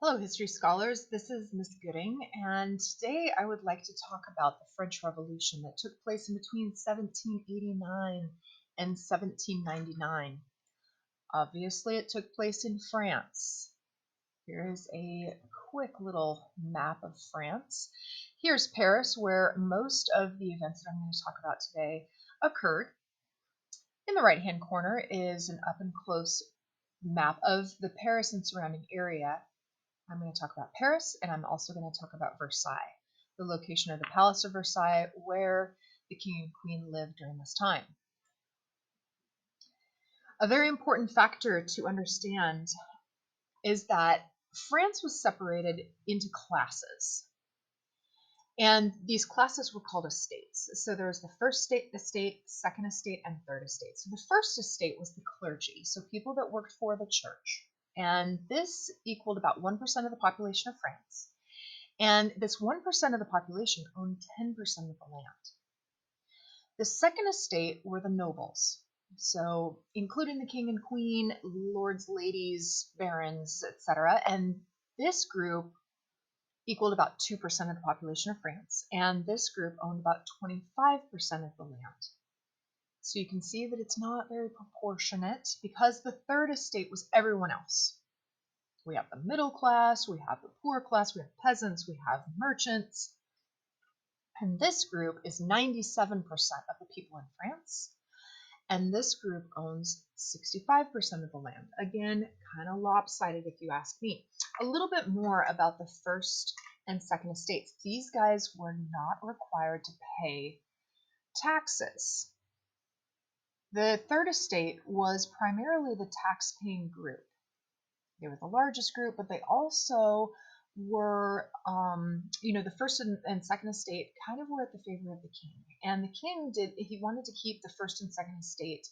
Hello, history scholars. This is Miss Gooding, and today I would like to talk about the French Revolution that took place in between 1789 and 1799. Obviously, it took place in France. Here is a quick little map of France. Here's Paris, where most of the events that I'm going to talk about today occurred. In the right-hand corner is an up-and-close map of the Paris and surrounding area. I'm going to talk about Paris, and I'm also going to talk about Versailles, the location of the Palace of Versailles, where the King and Queen lived during this time. A very important factor to understand is that France was separated into classes, and these classes were called estates. So there was the first estate, second estate, and third estate. So the first estate was the clergy, so people that worked for the church. And this equaled about 1% of the population of France. And this 1% of the population owned 10% of the land. The second estate were the nobles, so including the king and queen, lords, ladies, barons, etc. And this group equaled about 2% of the population of France. And this group owned about 25% of the land. So you can see that it's not very proportionate because the third estate was everyone else. We have the middle class, we have the poor class, we have peasants, we have merchants. And this group is 97% of the people in France. And this group owns 65% of the land. Again, kind of lopsided if you ask me. A little bit more about the first and second estates. These guys were not required to pay taxes. The third estate was primarily the tax-paying group. They were the largest group, but they also were, the first and second estate kind of were at the favor of the king. And the king he wanted to keep the first and second estate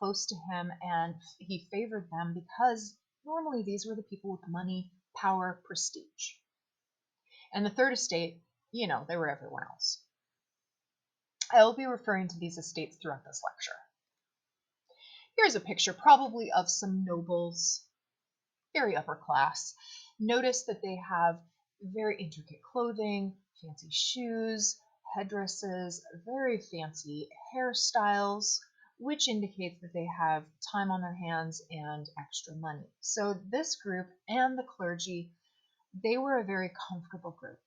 close to him, and he favored them because normally these were the people with money, power, prestige. And the third estate, they were everyone else. I'll be referring to these estates throughout this lecture. Here's a picture probably of some nobles, very upper class. Notice that they have very intricate clothing, fancy shoes, headdresses, very fancy hairstyles, which indicates that they have time on their hands and extra money. So this group and the clergy, they were a very comfortable group.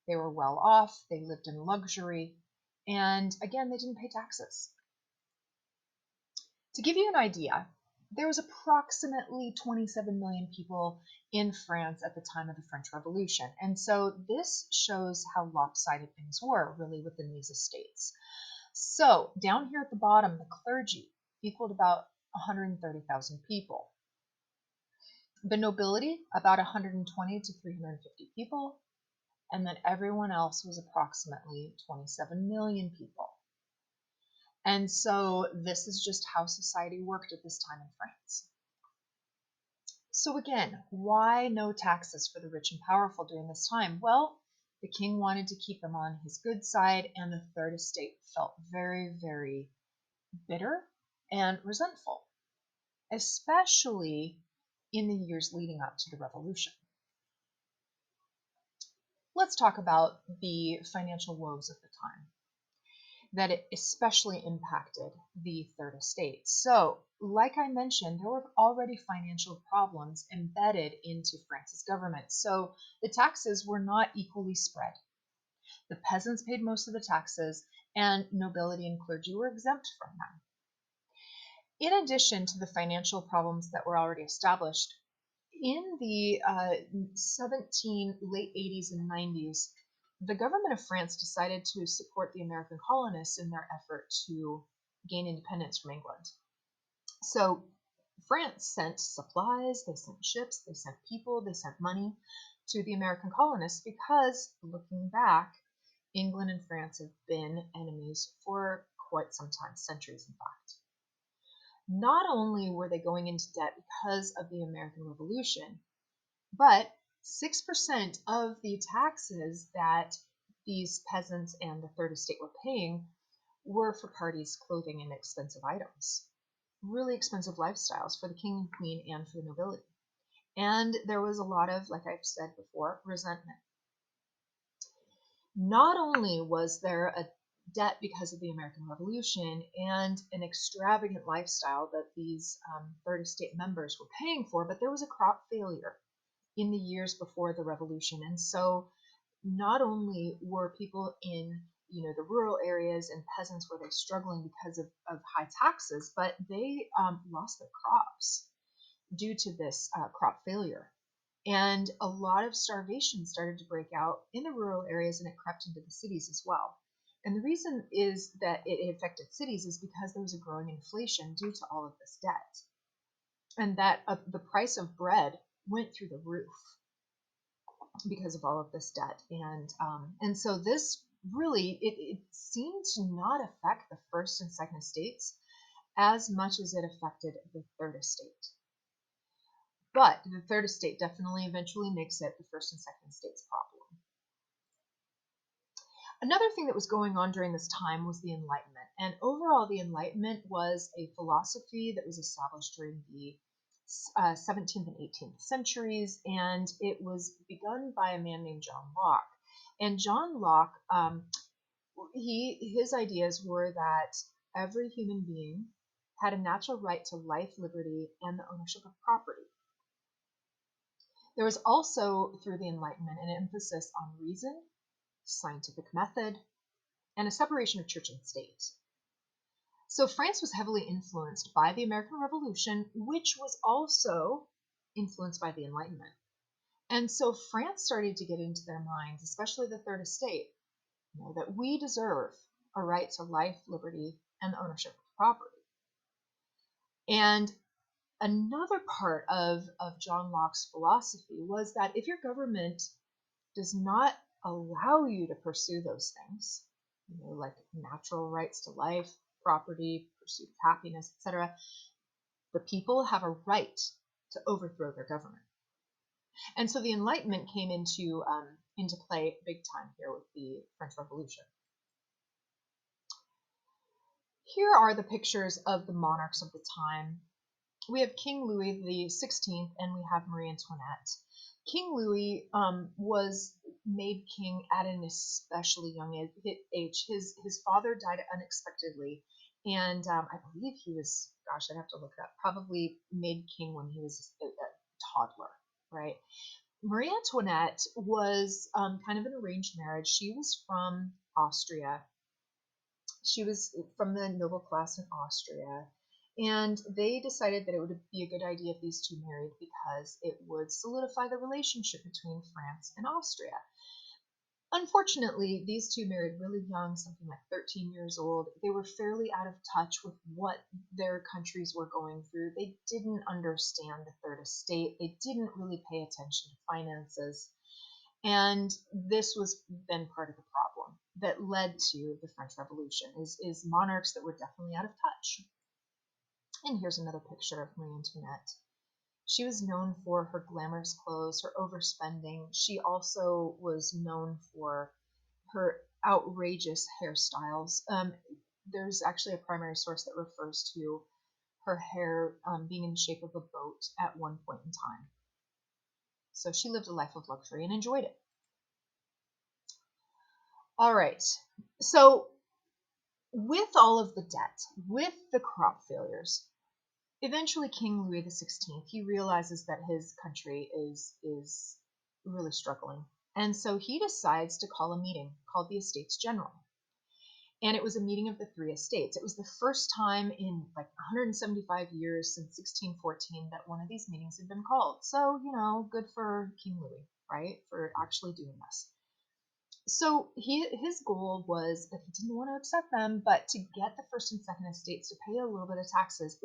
They were well off, they lived in luxury, and again, they didn't pay taxes. To give you an idea, there was approximately 27 million people in France at the time of the French Revolution. And so this shows how lopsided things were really within these estates. So down here at the bottom, the clergy equaled about 130,000 people. The nobility, about 120 to 350 people. And then everyone else was approximately 27 million people. And so this is just how society worked at this time in France. So again, why no taxes for the rich and powerful during this time? Well, the king wanted to keep them on his good side, and the third estate felt very, very bitter and resentful, especially in the years leading up to the revolution. Let's talk about the financial woes of the time that it especially impacted the third estate. So, like I mentioned, there were already financial problems embedded into France's government. So the taxes were not equally spread. The peasants paid most of the taxes, and nobility and clergy were exempt from them. In addition to the financial problems that were already established, in the late 80s and 90s, the government of France decided to support the American colonists in their effort to gain independence from England. So France sent supplies, they sent ships, they sent people, they sent money to the American colonists because, looking back, England and France have been enemies for quite some time, centuries in fact. Not only were they going into debt because of the American Revolution, but 6% of the taxes that these peasants and the third estate were paying were for parties' clothing and expensive items. Really expensive lifestyles for the king and queen and for the nobility. And there was a lot of, like I've said before, resentment. Not only was there a debt because of the American Revolution and an extravagant lifestyle that these third estate members were paying for, but there was a crop failure in the years before the revolution. And so not only were people in the rural areas and peasants were they struggling because of high taxes, but they lost their crops due to this crop failure. And a lot of starvation started to break out in the rural areas, and it crept into the cities as well. And the reason is that it affected cities is because there was a growing inflation due to all of this debt, and that the price of bread went through the roof because of all of this debt. And so this really it seemed to not affect the first and second estates as much as it affected the third estate. But the third estate definitely eventually makes it the first and second estate's problem. Another thing that was going on during this time was the Enlightenment. And overall, the Enlightenment was a philosophy that was established during the 17th and 18th centuries, and it was begun by a man named John Locke. And John Locke, his ideas were that every human being had a natural right to life, liberty, and the ownership of property. There was also, through the Enlightenment, an emphasis on reason, scientific method, and a separation of church and state. So France was heavily influenced by the American Revolution, which was also influenced by the Enlightenment. And so France started to get into their minds, especially the third estate, that we deserve a right to life, liberty, and the ownership of property. And another part of John Locke's philosophy was that if your government does not allow you to pursue those things, like natural rights to life, property, pursuit of happiness, etc., the people have a right to overthrow their government. And so the Enlightenment came into play big time here with the French Revolution. Here are the pictures of the monarchs of the time. We have King Louis the 16th and we have Marie Antoinette. King Louis was made king at an especially young age. His father died unexpectedly, and I believe he was, I'd have to look it up, probably made king when he was a toddler, right? Marie Antoinette was kind of an arranged marriage. She was from Austria. She was from the noble class in Austria. And they decided that it would be a good idea if these two married because it would solidify the relationship between France and Austria. Unfortunately, these two married really young, something like 13 years old. They were fairly out of touch with what their countries were going through. They didn't understand the third estate. They didn't really pay attention to finances. And this was then part of the problem that led to the French Revolution, is monarchs that were definitely out of touch. And here's another picture of Marie Antoinette. She was known for her glamorous clothes, her overspending. She also was known for her outrageous hairstyles. There's actually a primary source that refers to her hair being in the shape of a boat at one point in time. So she lived a life of luxury and enjoyed it. All right, so with all of the debt, with the crop failures, eventually King Louis XVI, he realizes that his country is really struggling. And so he decides to call a meeting called the Estates General. And it was a meeting of the three estates. It was the first time in like 175 years since 1614 that one of these meetings had been called. So, good for King Louis, right, for actually doing this. So his goal was that he didn't want to upset them, but to get the first and second estates to pay a little bit of taxes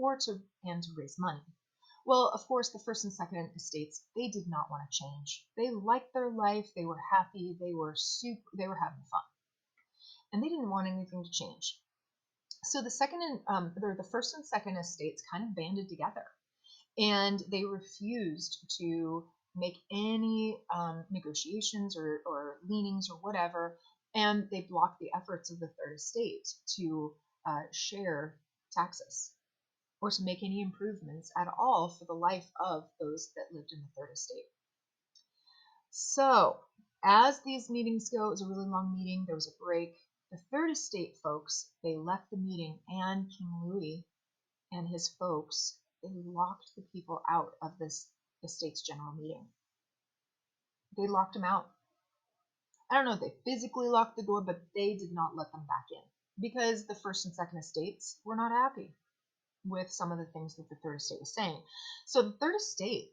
and to raise money. Well, of course, the first and second estates, they did not want to change. They liked their life. They were happy. They were having fun, and they didn't want anything to change. So the first and second estates kind of banded together, and they refused to make any negotiations or leanings or whatever, and they blocked the efforts of the third estate to share taxes or to make any improvements at all for the life of those that lived in the Third Estate. So, as these meetings go, it was a really long meeting. There was a break. The Third Estate folks, they left the meeting, and King Louis and his folks, they locked the people out of this estate's general meeting. They locked them out. I don't know if they physically locked the door, but they did not let them back in because the First and Second Estates were not happy with some of the things that the Third Estate was saying. So the Third Estate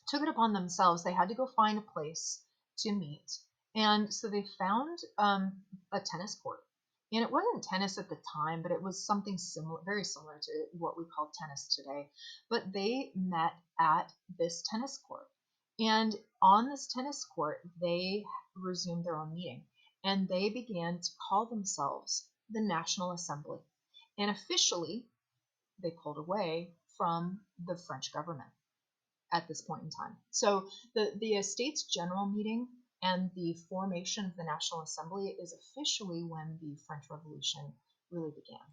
took it upon themselves. They had to go find a place to meet. And so they found a tennis court. And it wasn't tennis at the time, but it was something similar, very similar to what we call tennis today. But they met at this tennis court. And on this tennis court, they resumed their own meeting. And they began to call themselves the National Assembly. And officially, they pulled away from the French government at this point in time. So the estate's general meeting and the formation of the National Assembly is officially when the French Revolution really began.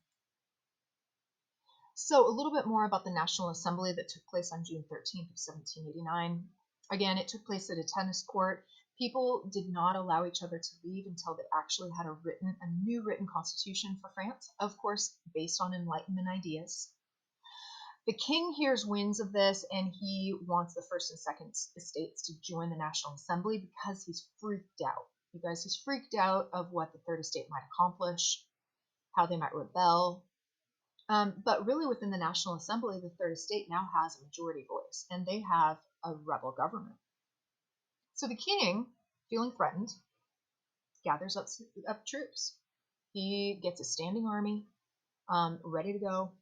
So a little bit more about the National Assembly that took place on June 13th of 1789. Again, it took place at a tennis court. People did not allow each other to leave until they actually had a new written constitution for France, of course, based on Enlightenment ideas. The king hears winds of this, and he wants the First and Second Estates to join the National Assembly because he's freaked out. You guys, he's freaked out of what the Third Estate might accomplish, how they might rebel. But really within the National Assembly, the Third Estate now has a majority voice, and they have a rebel government. So the king, feeling threatened, gathers up troops. He gets a standing army ready to go,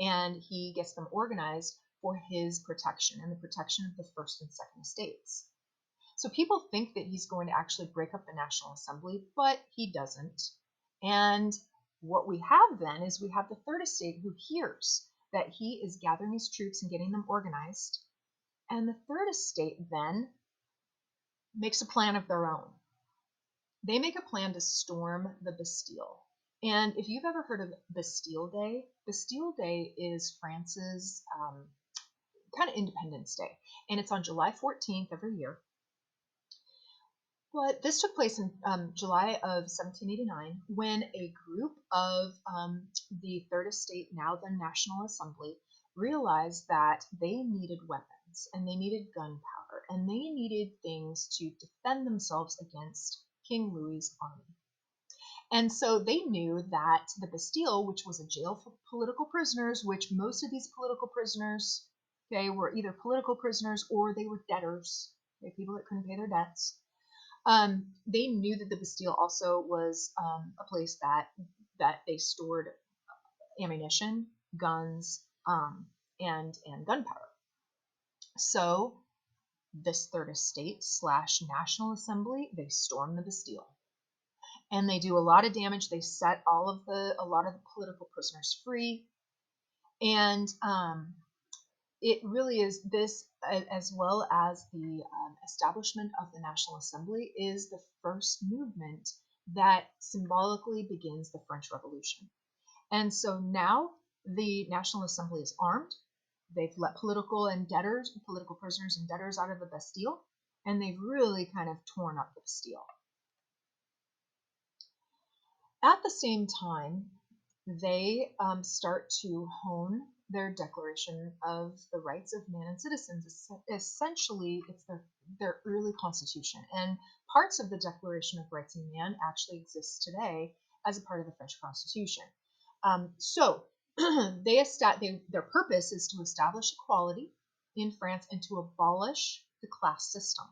and he gets them organized for his protection and the protection of the First and Second Estates. So people think that he's going to actually break up the National Assembly, but he doesn't. And what we have then is we have the Third Estate who hears that he is gathering his troops and getting them organized. And the Third Estate then makes a plan of their own. They make a plan to storm the Bastille. And if you've ever heard of Bastille Day is France's kind of Independence Day. And it's on July 14th every year. But this took place in July of 1789 when a group of the Third Estate, now the National Assembly, realized that they needed weapons and they needed gunpowder and they needed things to defend themselves against King Louis's army. And so they knew that the Bastille, which was a jail for political prisoners, which most of these political prisoners, were either political prisoners or they were debtors, people that couldn't pay their debts. They knew that the Bastille also was a place that they stored ammunition, guns, and gunpowder. So this Third Estate / National Assembly, they storm the Bastille. And they do a lot of damage. They set a lot of the political prisoners free. And it really is this, as well as the establishment of the National Assembly, is the first movement that symbolically begins the French Revolution. And so now the National Assembly is armed. They've let political prisoners and debtors out of the Bastille, and they've really kind of torn up the Bastille. At the same time, they start to hone their Declaration of the Rights of Man and Citizens. Essentially, it's their early constitution. And parts of the Declaration of Rights of Man actually exist today as a part of the French Constitution. So their purpose is to establish equality in France and to abolish the class system,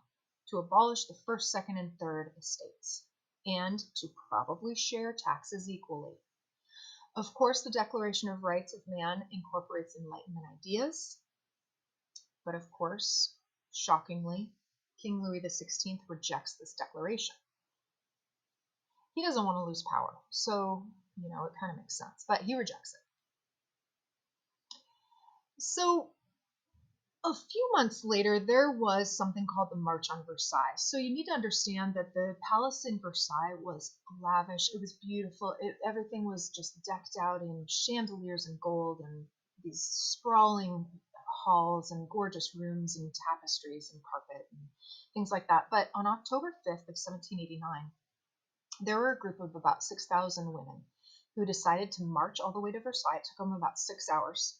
to abolish the First, Second, and Third Estates, and to probably share taxes equally. Of course, the Declaration of Rights of Man incorporates Enlightenment ideas, but of course, shockingly, King Louis XVI rejects this declaration. He doesn't want to lose power, so, it kind of makes sense, but he rejects it. So, a few months later, there was something called the March on Versailles. So you need to understand that the palace in Versailles was lavish. It was beautiful. Everything was just decked out in chandeliers and gold and these sprawling halls and gorgeous rooms and tapestries and carpet and things like that. But on October 5th of 1789, there were a group of about 6,000 women who decided to march all the way to Versailles. It took them about 6 hours.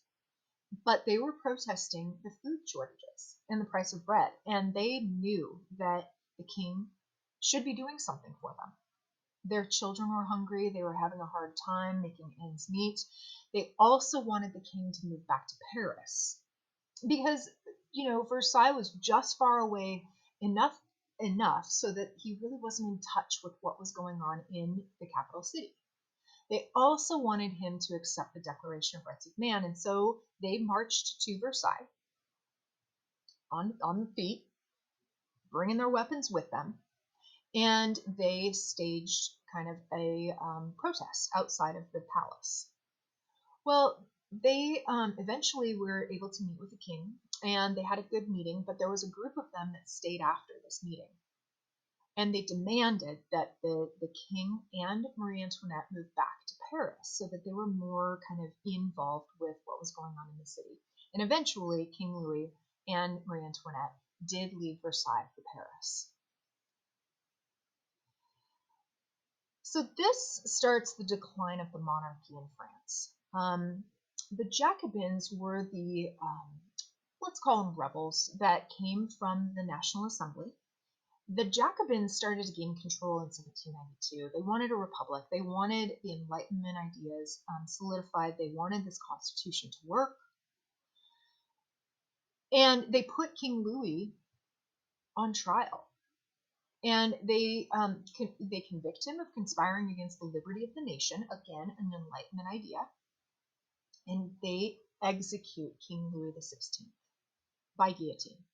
But they were protesting the food shortages and the price of bread. And they knew that the king should be doing something for them. Their children were hungry. They were having a hard time making ends meet. They also wanted the king to move back to Paris because, Versailles was just far away enough so that he really wasn't in touch with what was going on in the capital city. They also wanted him to accept the Declaration of Rights of Man, and so they marched to Versailles on the feet, bringing their weapons with them, and they staged kind of a protest outside of the palace. Well, they eventually were able to meet with the king, and they had a good meeting, but there was a group of them that stayed after this meeting. And they demanded that the king and Marie Antoinette move back to Paris so that they were more kind of involved with what was going on in the city. And eventually, King Louis and Marie Antoinette did leave Versailles for Paris. So this starts the decline of the monarchy in France. The Jacobins were the, let's call them rebels, that came from the National Assembly. The Jacobins started to gain control in 1792. They wanted a republic. They wanted the Enlightenment ideas solidified. They wanted this constitution to work. And they put King Louis on trial. And they convict him of conspiring against the liberty of the nation, again, an Enlightenment idea. And they execute King Louis XVI by guillotine.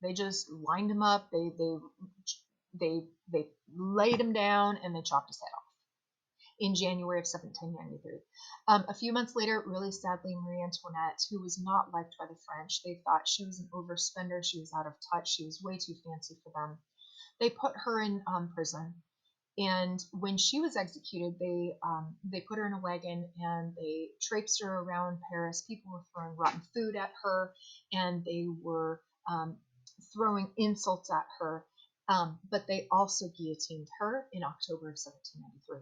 They just lined him up. They laid him down and they chopped his head off in January of 1793. A few months later, really sadly, Marie Antoinette, who was not liked by the French, they thought she was an overspender. She was out of touch. She was way too fancy for them. They put her in prison. And when she was executed, they put her in a wagon and they traipsed her around Paris. People were throwing rotten food at her, and they were throwing insults at her. But they also guillotined her in October of 1793.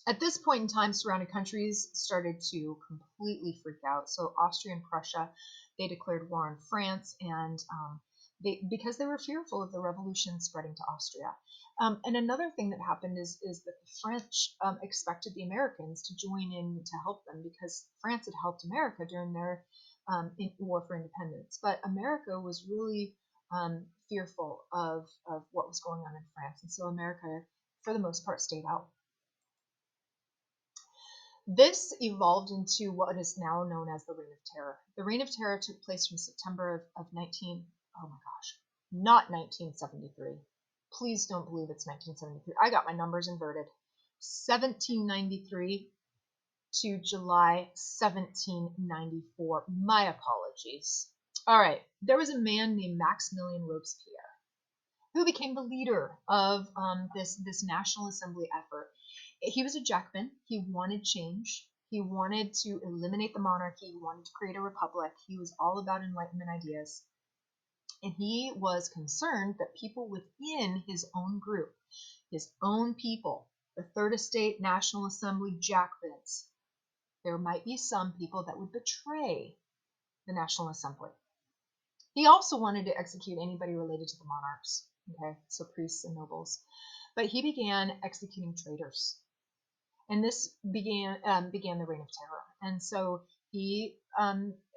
At this point in time, surrounding countries started to completely freak out. So Austria and Prussia, they declared war on France, and because they were fearful of the revolution spreading to Austria. And another thing that happened is that the French expected the Americans to join in to help them because France had helped America during their war for independence. But America was really fearful of what was going on in France. And so America, for the most part, stayed out. This evolved into what is now known as the Reign of Terror. The Reign of Terror took place from September of 1973. Please don't believe it's 1973. I got my numbers inverted. 1793 to July 1794. My apologies. All right. There was a man named Maximilien Robespierre who became the leader of this National Assembly effort. He was a Jacobin. He wanted change. He wanted to eliminate the monarchy. He wanted to create a republic. He was all about Enlightenment ideas. And he was concerned that people within his own group, his own people, the Third Estate, National Assembly, Jacobins, there might be some people that would betray the National Assembly. He also wanted to execute anybody related to the monarchs, okay, so priests and nobles. But he began executing traitors. And this began the Reign of Terror. And so he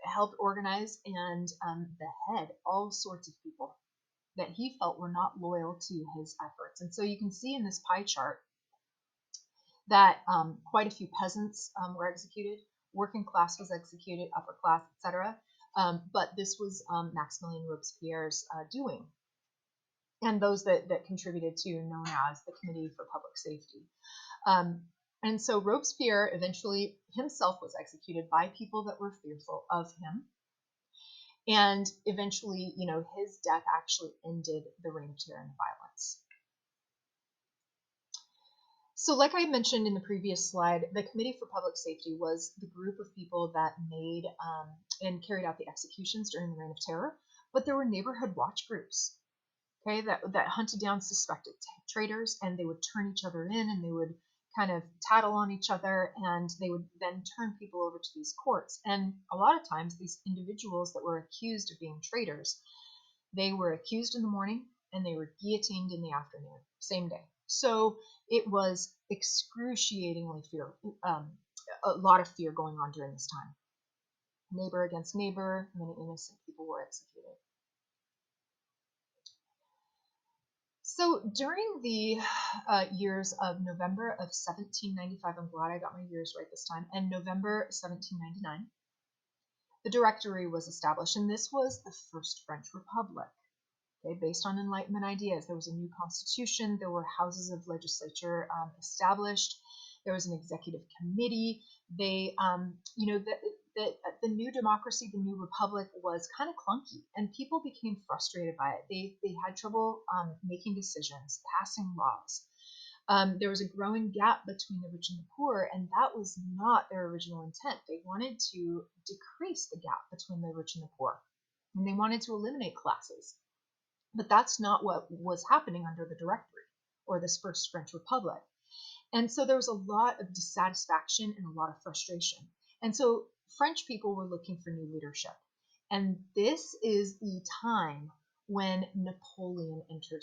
helped organize and behead all sorts of people that he felt were not loyal to his efforts. And so you can see in this pie chart that quite a few peasants were executed, working class was executed, upper class, etc. But this was Maximilien Robespierre's doing, and those that contributed to known as the Committee for Public Safety. And so Robespierre eventually himself was executed by people that were fearful of him. And eventually, his death actually ended the Reign of Terror and violence. So, like I mentioned in the previous slide, the Committee for Public Safety was the group of people that made and carried out the executions during the Reign of Terror. But there were neighborhood watch groups, okay, that hunted down suspected traitors, and they would turn each other in, and they would kind of tattle on each other, and they would then turn people over to these courts. And a lot of times, these individuals that were accused of being traitors, they were accused in the morning and they were guillotined in the afternoon, same day. So it was excruciatingly a lot of fear going on during this time. Neighbor against neighbor, many innocent people were executed. So during the years of November of 1795, I'm glad I got my years right this time, and November 1799, the Directory was established, and this was the first French Republic. Okay, based on Enlightenment ideas, there was a new constitution, there were houses of legislature established, there was an executive committee. They, the new democracy, the new republic was kind of clunky, and people became frustrated by it. They had trouble making decisions, passing laws. There was a growing gap between the rich and the poor, and that was not their original intent. They wanted to decrease the gap between the rich and the poor, and they wanted to eliminate classes. But that's not what was happening under the Directory or this first French Republic. And so there was a lot of dissatisfaction and a lot of frustration. And so French people were looking for new leadership. And this is the time when Napoleon enters